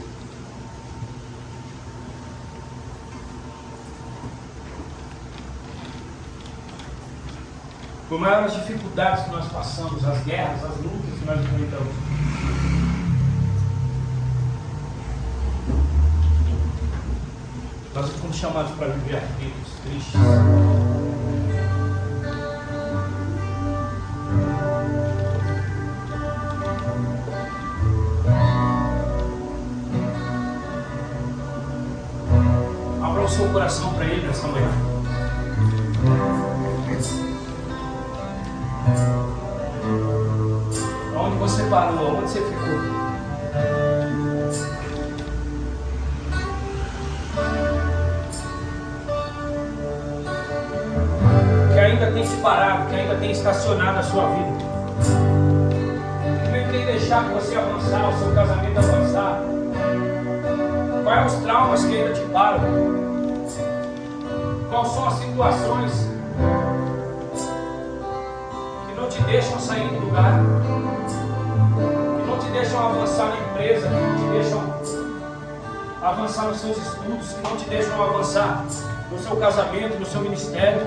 Por maiores as dificuldades que nós passamos, as guerras, as lutas que nós enfrentamos. Nós fomos chamados para viver aflitos, tristes. Abra o seu coração para Ele nessa manhã. Onde você parou? Onde você ficou? Que ainda tem te parado, que ainda tem estacionado a sua vida. Que não tem deixado você avançar, o seu casamento avançar. Quais são os traumas que ainda te param? Quais são as situações que não te deixam sair do lugar? Que não te deixam avançar na empresa? Que não te deixam avançar nos seus estudos? Que não te deixam avançar no seu casamento, no seu ministério?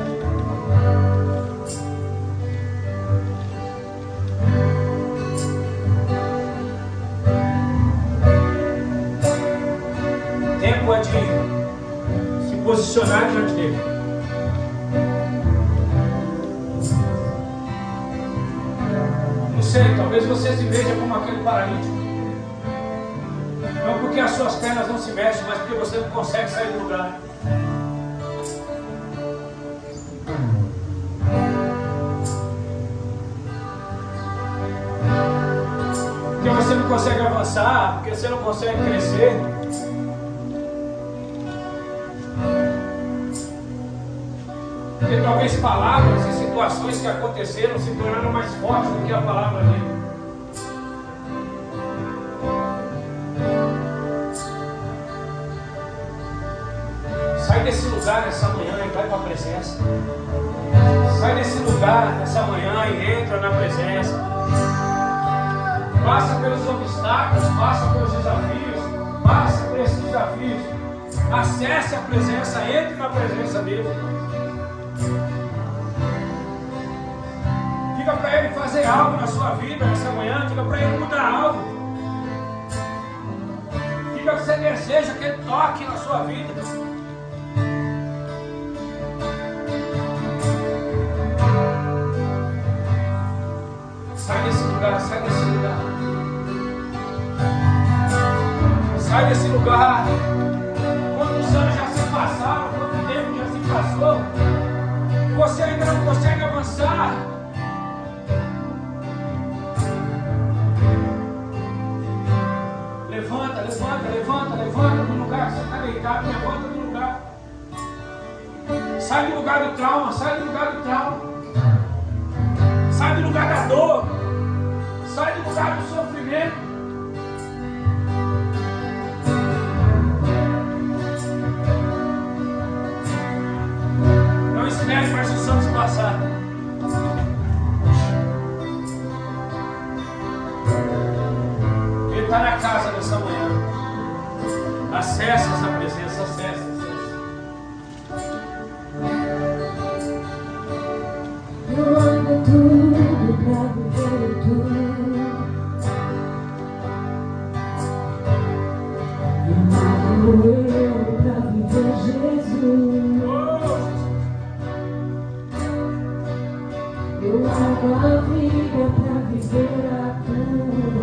Tempo é de posicionar diante dele. Não sei, talvez você se veja como aquele paralítico. Não porque as suas pernas não se mexem, mas porque você não consegue sair do lugar. Porque você não consegue avançar, porque você não consegue crescer. Porque talvez palavras e situações que aconteceram se tornaram mais fortes do que a palavra dele. Sai desse lugar nessa manhã e vai para a presença. Sai desse lugar nessa manhã e entra na presença. Passa pelos obstáculos, passa pelos desafios, passa por esses desafios. Acesse a presença, entre na presença dele. Diga para ele fazer algo na sua vida nessa manhã, diga para ele mudar algo. Diga que você deseja que ele toque na sua vida. Sai desse lugar, sai desse lugar. Sai desse lugar. Quantos anos já se passaram, quanto tempo já se passou, você ainda não consegue avançar. Levanta, levanta, levanta, levanta do lugar que você está deitado, levanta do lugar. Sai do lugar do trauma, sai do lugar do trauma. Sai do lugar da dor. Sai do lugar do sofrimento. Não espere mais os anos passar. Ele está na casa nessa manhã. Acesse essa presença, acesse. Eu largo tudo pra viver tudo. Eu largo eu pra viver Jesus. Eu largo a vida pra viver a tua.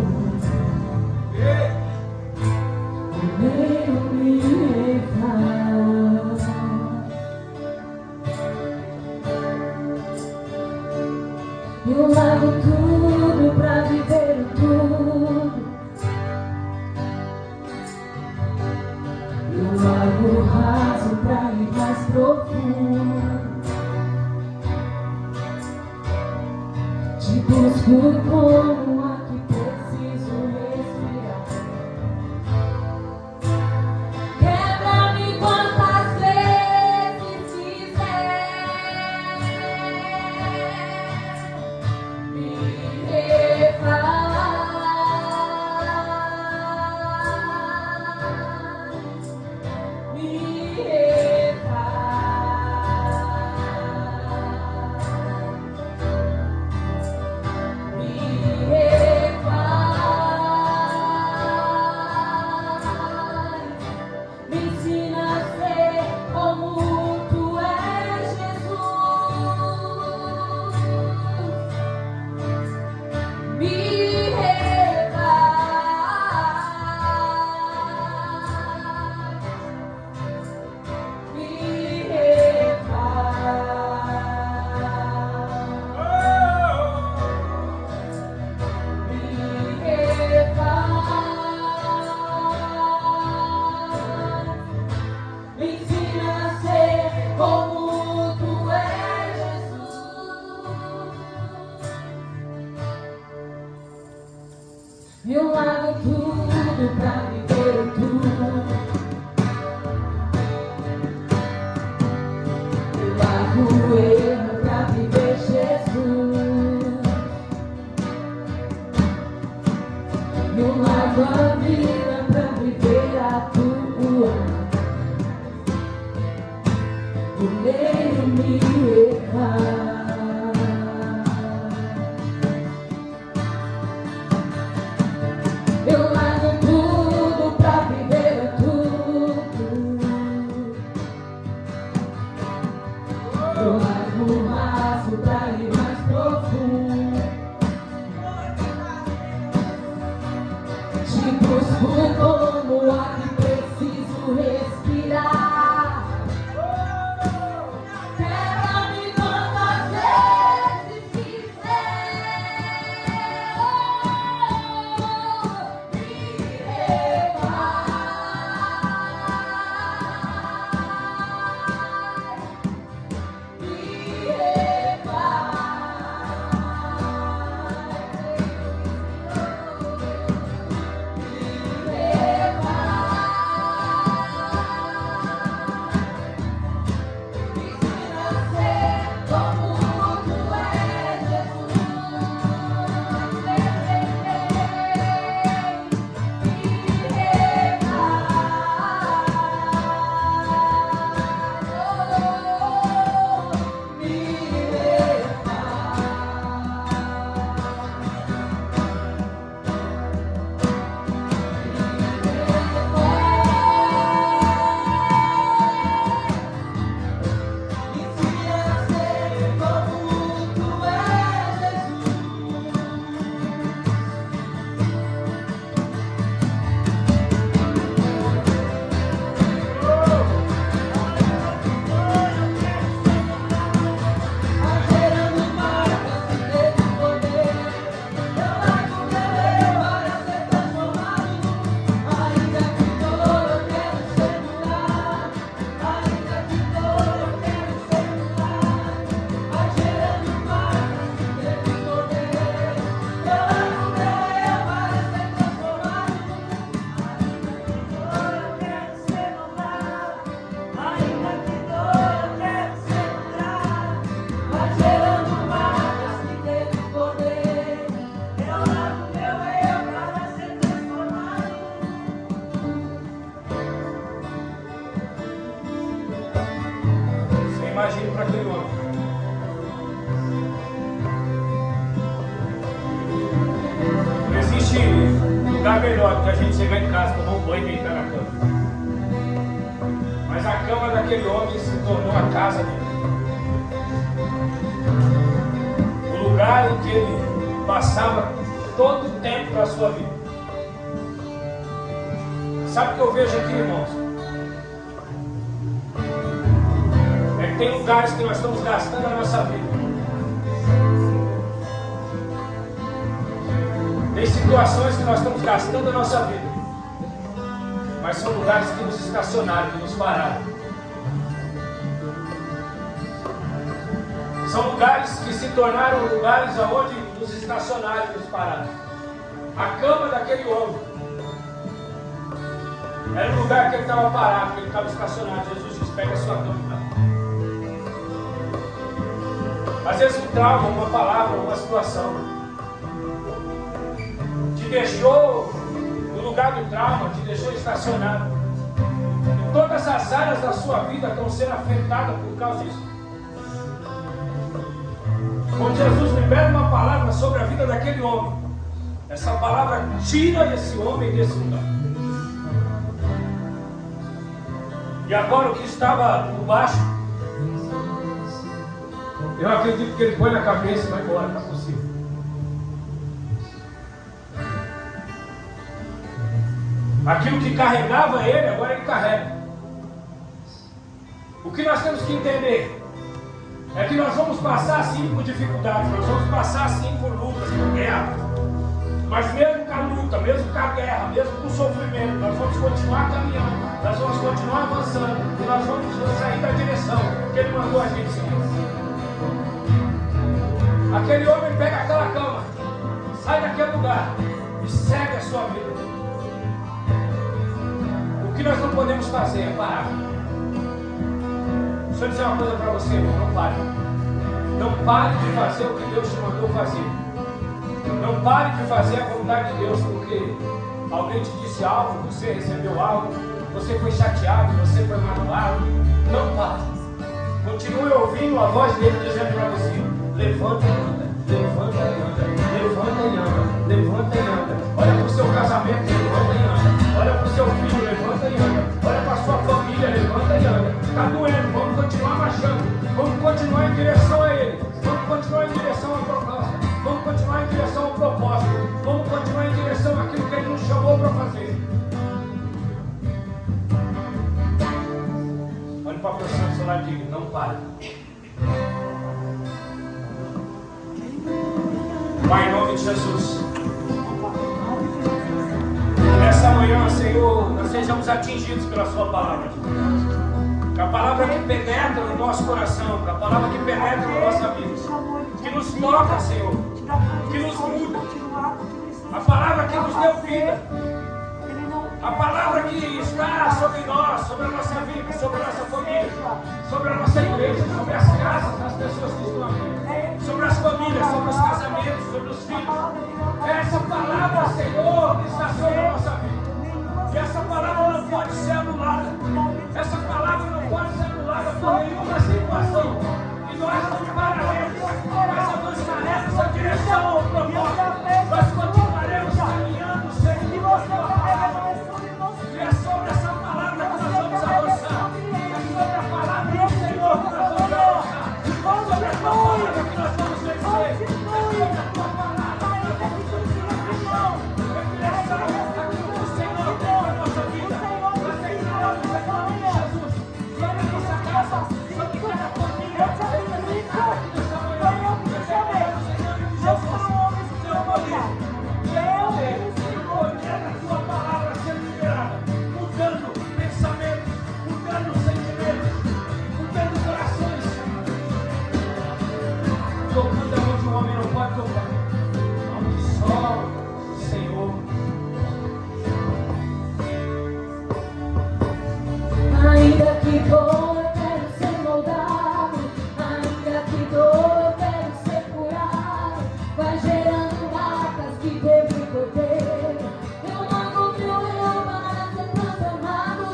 Primeiro me levar. Eu largo tudo pra viver tudo. Eu largo o raso pra ir mais profundo. Te busco como a que preciso respirar. Quebra-me quantas vezes quiser. Me ensina a ser como tu és, Jesus. Me ensina a ser como tu és, Jesus. Eu largo tudo pra viver tudo. Eu largo o erro pra viver Jesus. Eu largo a vida pra viver a tua. Primeiro me levar. Eu largo tudo como o ar que preciso respirar. Quebra-me quantas vezes quiser. Me Imagine para aquele homem. Não existe lugar melhor do que a gente chegar em casa, tomar um banho e deitar na cama. Mas a cama daquele homem se tornou a casa dele. O lugar em que ele passava todo o tempo da sua vida. Sabe o que eu vejo aqui, irmãos? Tem lugares que nós estamos gastando a nossa vida. Tem situações que nós estamos gastando a nossa vida. Mas são lugares que nos estacionaram, que nos pararam. São lugares que se tornaram lugares aonde nos estacionaram e nos pararam. A cama daquele homem era um lugar que ele estava parado, que ele estava estacionado. Jesus disse: pega a sua cama. Às vezes um trauma, uma palavra, uma situação te deixou no lugar do trauma, te deixou estacionado. E todas as áreas da sua vida estão sendo afetadas por causa disso. Quando Jesus libera uma palavra sobre a vida daquele homem, essa palavra tira esse homem desse lugar. E agora o que estava por baixo, eu acredito que ele põe na cabeça e vai embora, não é possível. Aquilo que carregava ele, agora ele carrega. O que nós temos que entender é que nós vamos passar sim por dificuldades, nós vamos passar sim por lutas, por guerra. Mas mesmo com a luta, mesmo com a guerra, mesmo com o sofrimento, nós vamos continuar caminhando, nós vamos continuar avançando e nós vamos sair da direção que ele mandou a gente seguir. Aquele homem pega aquela cama, sai daquele lugar e segue a sua vida. O que nós não podemos fazer é parar. Deixa eu dizer uma coisa para você, irmão, não pare. Não pare de fazer o que Deus te mandou fazer. Não pare de fazer a vontade de Deus porque alguém te disse algo, você recebeu algo, você foi chateado, você foi magoado. Não pare. Continue ouvindo a voz dele dizendo para você: levanta e anda, levanta e anda, levanta e anda, levanta e anda. Olha para o seu casamento, levanta e anda. Olha para o seu filho, levanta e anda. Olha para a sua família, levanta e anda. Está doendo, vamos continuar marchando. Vamos continuar em direção a Ele. Vamos continuar em direção à proposta. Vamos continuar em direção ao propósito. Vamos continuar em direção àquilo que Ele nos chamou para fazer. Pai. Pai, em nome de Jesus. Nessa manhã, Senhor, nós sejamos atingidos pela Sua palavra. Que a palavra que penetra no nosso coração, que a palavra que penetra na nossa vida, que nos toca, Senhor, que nos muda. A palavra que nos deu vida. A palavra que está sobre nós, sobre a nossa vida, sobre a nossa família, sobre a nossa igreja, sobre as casas das pessoas que estão aqui, sobre as famílias, sobre os casamentos, sobre os filhos. Essa palavra, Senhor, que está sobre a nossa vida. E essa palavra não pode ser anulada. Essa palavra não pode ser anulada por nenhuma situação. E nós não pararemos, nós avançaremos a direção ao propósito. Nós continuaremos caminhando, Senhor, com a palavra. E é sobre essa palavra que nós vamos avançar. É sobre a palavra do Senhor que nós vamos avançar. É sobre a tua palavra que nós vamos vencer. É sobre a tua palavra que nós vamos vencer. É direção aquilo que o Senhor tem para a nossa vida. Nós declaramos em nome de Jesus. Sobre a nossa casa, sobre cada família, sobre a casa aqui nessa manhã. Nós declaramos em nome de Jesus. Seu poder. Seu poder da tua palavra sendo liberada. Mudando pensamentos, mudando sentimentos, mudando corações. Tocando aonde o homem não pode tocar. Onde só o Senhor. Ainda que dor, eu quero ser moldado. Ainda que dor, eu quero ser curado. Vai gerando marcas que teve poder. Eu não confio para ser transformado.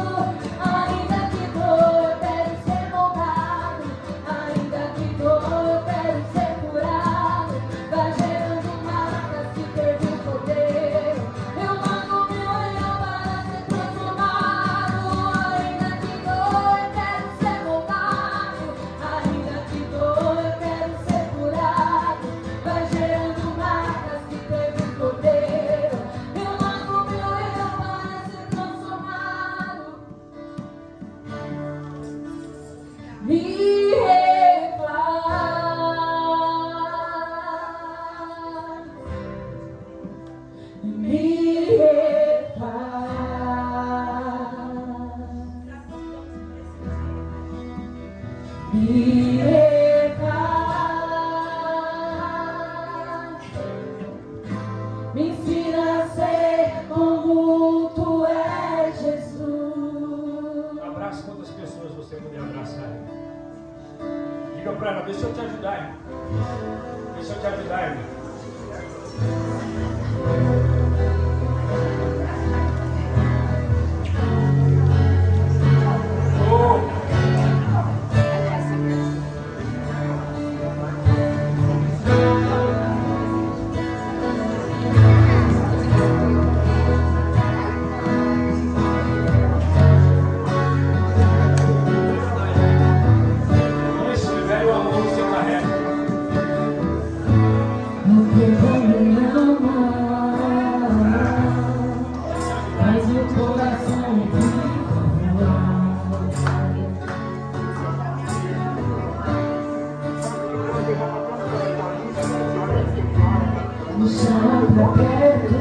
Ainda que dor, eu quero ser moldado. Ainda que dor, eu quero ser curado. Vai gerando marcas que teve poder. Eu não confio para ser transformado. Ainda que dor, eu quero ser moldado. Ainda que dor, eu quero ser curado. Vai gerando marcas que teve poder. Eu não confio para ser transformado. Me refaz. Me refaz. Me refaz. Me ensina a ser como tu és, Jesus. Abraça quantas pessoas você puder abraçar. Diga para ela, deixa eu te ajudar, irmão. Deixa eu te ajudar, irmão. Oh. Isso, libere o amor que você carrega. Porque como me amar, faz o coração vibrar. Me chama pra perto.